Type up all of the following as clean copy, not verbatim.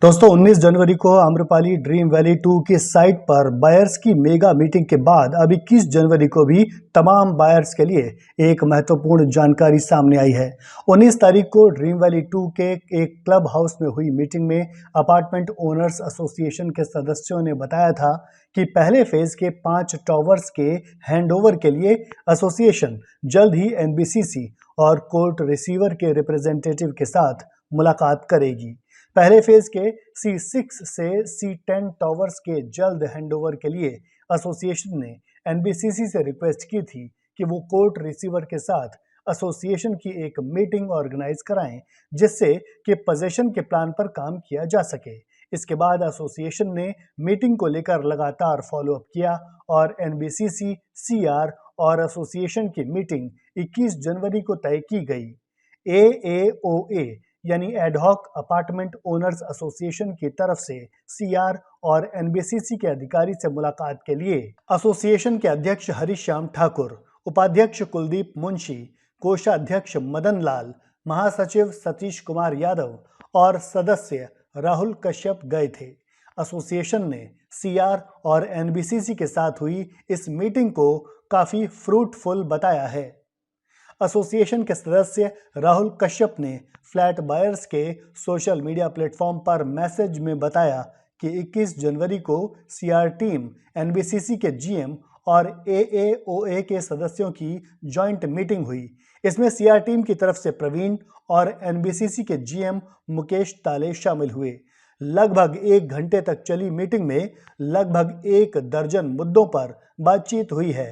दोस्तों 19 जनवरी को Amrapali dream valley 2 की साइट पर बायर्स की मेगा मीटिंग के बाद अब 21 जनवरी को भी तमाम बायर्स के लिए एक महत्वपूर्ण जानकारी सामने आई है। 19 तारीख को ड्रीम वैली 2 के एक क्लब हाउस में हुई मीटिंग में अपार्टमेंट ओनर्स एसोसिएशन के सदस्यों ने बताया था कि पहले फेज के 5 टॉवर्स के हैंडओवर के लिए एसोसिएशन जल्द ही एनबीसीसी और कोर्ट रिसीवर के रिप्रेजेंटेटिव के साथ मुलाकात करेगी। पहले फेज के C6 से C10 टॉवर्स के जल्द हैंडओवर के लिए एसोसिएशन ने एनबीसीसी से रिक्वेस्ट की थी कि वो कोर्ट रिसीवर के साथ एसोसिएशन की एक मीटिंग ऑर्गेनाइज कराएं, जिससे कि पोजीशन के प्लान पर काम किया जा सके। इसके बाद एसोसिएशन ने मीटिंग को लेकर लगातार फॉलोअप किया और एनबीसीसी, सीआर और एसोसिएशन की मीटिंग 21 जनवरी को तय की गई। AAOA यानी एडहॉक अपार्टमेंट ओनर्स एसोसिएशन की तरफ से सीआर और एनबीसीसी के अधिकारी से मुलाकात के लिए एसोसिएशन के अध्यक्ष हरिश्याम ठाकुर, उपाध्यक्ष कुलदीप मुंशी, कोषाध्यक्ष मदन लाल, महासचिव सतीश कुमार यादव और सदस्य राहुल कश्यप गए थे। एसोसिएशन ने सीआर और एनबीसीसी के साथ हुई इस मीटिंग को काफी फ्रूटफुल बताया है। एसोसिएशन के सदस्य राहुल कश्यप ने फ्लैट बायर्स के सोशल मीडिया प्लेटफॉर्म पर मैसेज में बताया कि 21 जनवरी को सीआर टीम, एनबीसीसी के जीएम और एएओए के सदस्यों की जॉइंट मीटिंग हुई। इसमें सीआर टीम की तरफ से प्रवीण और एनबीसीसी के जीएम मुकेश ताले शामिल हुए। लगभग 1 घंटे तक चली मीटिंग में लगभग 1 दर्जन मुद्दों पर बातचीत हुई है,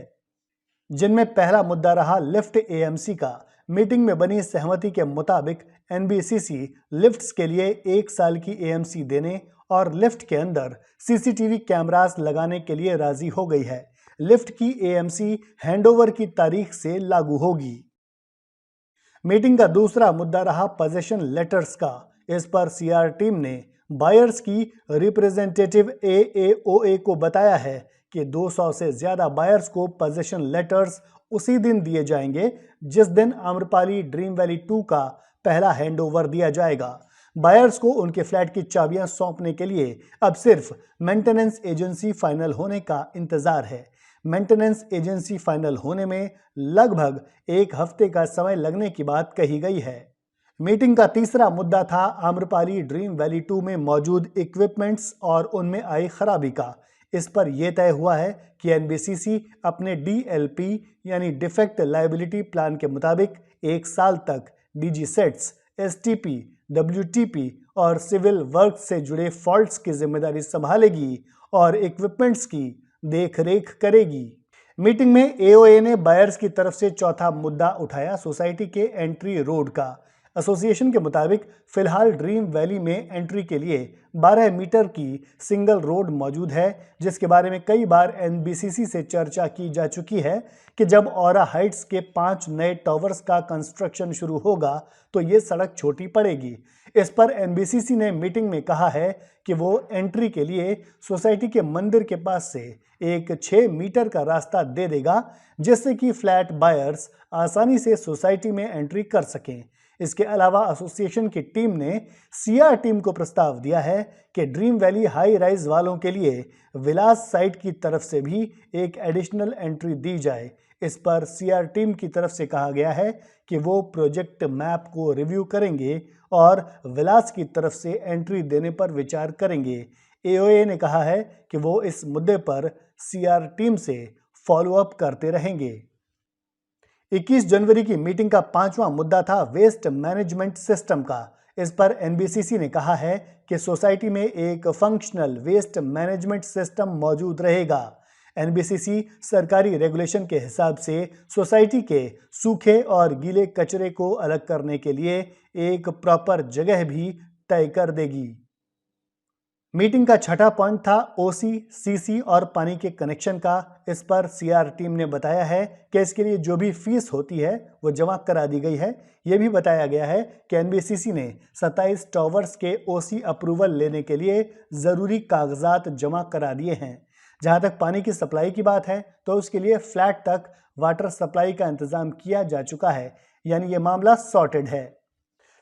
जिनमें पहला मुद्दा रहा लिफ्ट एएमसी का। मीटिंग में बनी सहमति के मुताबिक एनबीसीसी लिफ्ट्स के लिए 1 साल की एएमसी देने और लिफ्ट के अंदर सीसीटीवी कैमरास लगाने के लिए राजी हो गई है। लिफ्ट की एएमसी हैंडओवर की तारीख से लागू होगी। मीटिंग का दूसरा मुद्दा रहा पोजीशन लेटर्स का। इस पर सीआर टीम ने बायर्स की रिप्रेजेंटेटिव एएओए को बताया है कि 200 से ज्यादा बायर्स को पोजीशन लेटर्स उसी दिन दिए जाएंगे जिस दिन आम्रपाली ड्रीम वैली 2 का पहला हैंडओवर दिया जाएगा। बायर्स को उनके फ्लैट की चाबियां सौंपने के लिए अब सिर्फ मेंटेनेंस एजेंसी फाइनल होने का इंतजार है। मेंटेनेंस एजेंसी फाइनल होने में लगभग 1 हफ्ते का समय लगने की बात कही गई है। मीटिंग का तीसरा मुद्दा था आम्रपाली ड्रीम वैली 2 में मौजूद इक्विपमेंट्स और उनमें आई खराबी का। इस पर यह तय हुआ है कि एनबीसीसी अपने डीएलपी यानी डिफेक्ट लायबिलिटी प्लान के मुताबिक 1 साल तक डीजी सेट्स, एसटीपी, डब्ल्यूटीपी और सिविल वर्क से जुड़े फॉल्ट्स की जिम्मेदारी संभालेगी और इक्विपमेंट्स की देखरेख करेगी। मीटिंग में एओए ने बायर्स की तरफ से चौथा मुद्दा उठाया सोसाइटी के एंट्री रोड का। एसोसिएशन के मुताबिक फिलहाल ड्रीम वैली में एंट्री के लिए 12 मीटर की सिंगल रोड मौजूद है, जिसके बारे में कई बार एनबीसीसी से चर्चा की जा चुकी है कि जब ऑरा हाइट्स के 5 नए टॉवर्स का कंस्ट्रक्शन शुरू होगा तो ये सड़क छोटी पड़ेगी। इस पर एनबीसीसी ने मीटिंग में कहा है कि वो एंट्री के लिए सोसाइटी के मंदिर के पास से एक 6 मीटर का रास्ता दे देगा, जिससे कि फ्लैट बायर्स आसानी से सोसाइटी में एंट्री कर सकें। इसके अलावा एसोसिएशन की टीम ने सीआर टीम को प्रस्ताव दिया है कि ड्रीम वैली हाई राइज वालों के लिए विलास साइट की तरफ से भी एक एडिशनल एंट्री दी जाए। इस पर सीआर टीम की तरफ से कहा गया है कि वो प्रोजेक्ट मैप को रिव्यू करेंगे और विलास की तरफ से एंट्री देने पर विचार करेंगे। एओए ने कहा है कि वो इस मुद्दे पर सीआर टीम से फॉलोअप करते रहेंगे। 21 जनवरी की मीटिंग का 5वां मुद्दा था वेस्ट मैनेजमेंट सिस्टम का। इस पर एनबीसीसी ने कहा है कि सोसाइटी में एक फंक्शनल वेस्ट मैनेजमेंट सिस्टम मौजूद रहेगा। एनबीसीसी सरकारी रेगुलेशन के हिसाब से सोसाइटी के सूखे और गीले कचरे को अलग करने के लिए एक प्रॉपर जगह भी तय कर देगी। मीटिंग का छठा पॉइंट था ओसी, सीसी और पानी के कनेक्शन का। इस पर सीआर टीम ने बताया है कि इसके लिए जो भी फीस होती है वो जमा करा दी गई है। यह भी बताया गया है कि एनबीसीसी ने 27 टॉवर्स के ओसी अप्रूवल लेने के लिए ज़रूरी कागजात जमा करा दिए हैं। जहां तक पानी की सप्लाई की बात है तो उसके लिए फ्लैट तक वाटर सप्लाई का इंतजाम किया जा चुका है, यानी ये मामला सॉर्टेड है।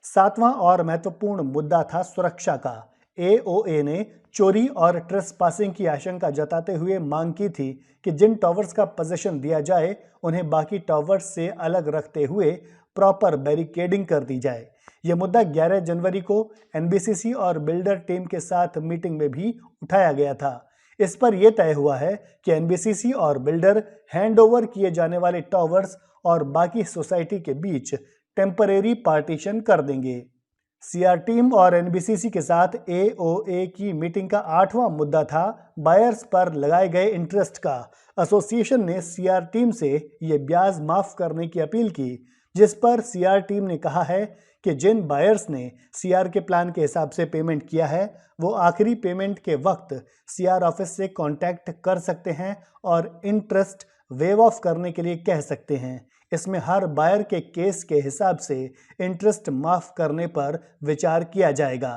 7वां और महत्वपूर्ण मुद्दा था सुरक्षा का। एओए ने चोरी और ट्रेसपासिंग की आशंका जताते हुए मांग की थी कि जिन टावर्स का पोजीशन दिया जाए उन्हें बाकी टावर्स से अलग रखते हुए प्रॉपर बैरिकेडिंग कर दी जाए। यह मुद्दा 11 जनवरी को एनबीसीसी और बिल्डर टीम के साथ मीटिंग में भी उठाया गया था। इस पर यह तय हुआ है कि एनबीसीसी और बिल्डर हैंडओवर किए जाने वाले टावर्स और बाकी सोसाइटी के बीच टेम्परेरी पार्टीशन कर देंगे। सीआर टीम और एनबीसीसी के साथ एओए की मीटिंग का 8वां मुद्दा था बायर्स पर लगाए गए इंटरेस्ट का। एसोसिएशन ने सीआर टीम से ये ब्याज माफ करने की अपील की, जिस पर सीआर टीम ने कहा है कि जिन बायर्स ने सीआर के प्लान के हिसाब से पेमेंट किया है वो आखिरी पेमेंट के वक्त सीआर ऑफिस से कांटेक्ट कर सकते हैं और इंटरेस्ट वेव ऑफ करने के लिए कह सकते हैं। इसमें हर बायर के केस के हिसाब से इंटरेस्ट माफ करने पर विचार किया जाएगा।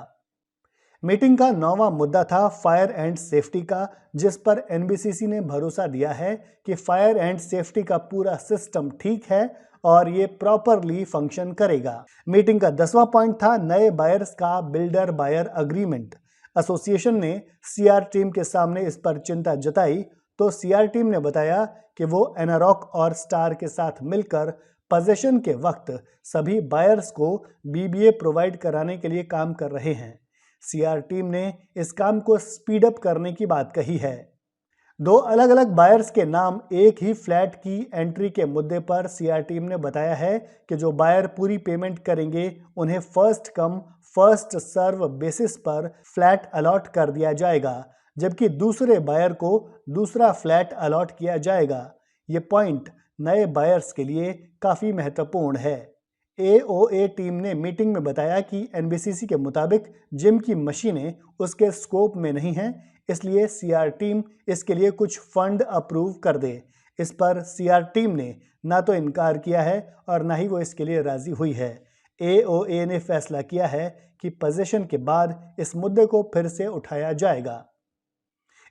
मीटिंग का 9वां मुद्दा था फायर एंड सेफ्टी का, जिस पर एनबीसीसी ने भरोसा दिया है कि फायर एंड सेफ्टी का पूरा सिस्टम ठीक है और ये प्रॉपरली फंक्शन करेगा। मीटिंग का 10वां पॉइंट था नए बायर्स का बिल्डर बायर अग्रीमेंट। एसोसिएशन ने सीआर टीम के सामने इस पर चिंता जताई तो सीआर टीम ने बताया कि वो एनारॉक और स्टार के साथ मिलकर पोजीशन के वक्त सभी बायर्स को बीबीए प्रोवाइड कराने के लिए काम कर रहे हैं। सीआर टीम ने इस काम को स्पीड अप करने की बात कही है। दो अलग अलग बायर्स के नाम एक ही फ्लैट की एंट्री के मुद्दे पर सीआर टीम ने बताया है कि जो बायर पूरी पेमेंट करेंगे उन्हें first come first serve basis पर फ्लैट अलॉट कर दिया जाएगा, जबकि दूसरे बायर को दूसरा फ्लैट अलॉट किया जाएगा। ये पॉइंट नए बायर्स के लिए काफ़ी महत्वपूर्ण है। एओए टीम ने मीटिंग में बताया कि एनबीसीसी के मुताबिक जिम की मशीनें उसके स्कोप में नहीं हैं, इसलिए सीआर टीम इसके लिए कुछ फंड अप्रूव कर दे। इस पर सीआर टीम ने ना तो इनकार किया है और ना ही वो इसके लिए राजी हुई है। एओए ने फैसला किया है कि पोजीशन के बाद इस मुद्दे को फिर से उठाया जाएगा।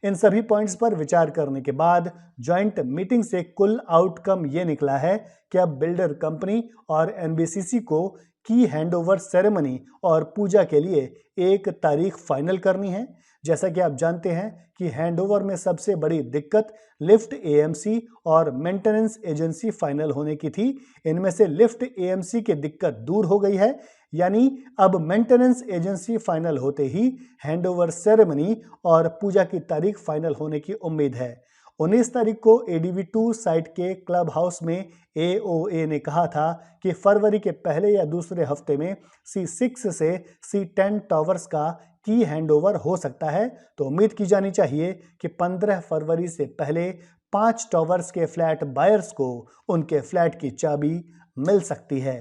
इन सभी पॉइंट्स पर विचार करने के बाद जॉइंट मीटिंग से कुल आउटकम ये निकला है कि अब बिल्डर कंपनी और एनबीसीसी को की हैंडओवर सेरेमनी और पूजा के लिए एक तारीख फाइनल करनी है। जैसा कि आप जानते हैं कि हैंडओवर में सबसे बड़ी दिक्कत लिफ्ट एएमसी और मेंटेनेंस एजेंसी फाइनल होने की थी। इनमें से लिफ्ट एएमसी की दिक्कत दूर हो गई है, यानी अब मेंटेनेंस एजेंसी फाइनल होते ही हैंडओवर सेरेमनी और पूजा की तारीख फाइनल होने की उम्मीद है। 19 तारीख को एडीवी 2 साइट के क्लब हाउस में एओए ने कहा था कि फरवरी के पहले या दूसरे हफ्ते में C6 से C10 टावर्स का की हैंडओवर हो सकता है, तो उम्मीद की जानी चाहिए कि 15 फरवरी से पहले 5 टावर्स के फ्लैट बायर्स को उनके फ्लैट की चाबी मिल सकती है।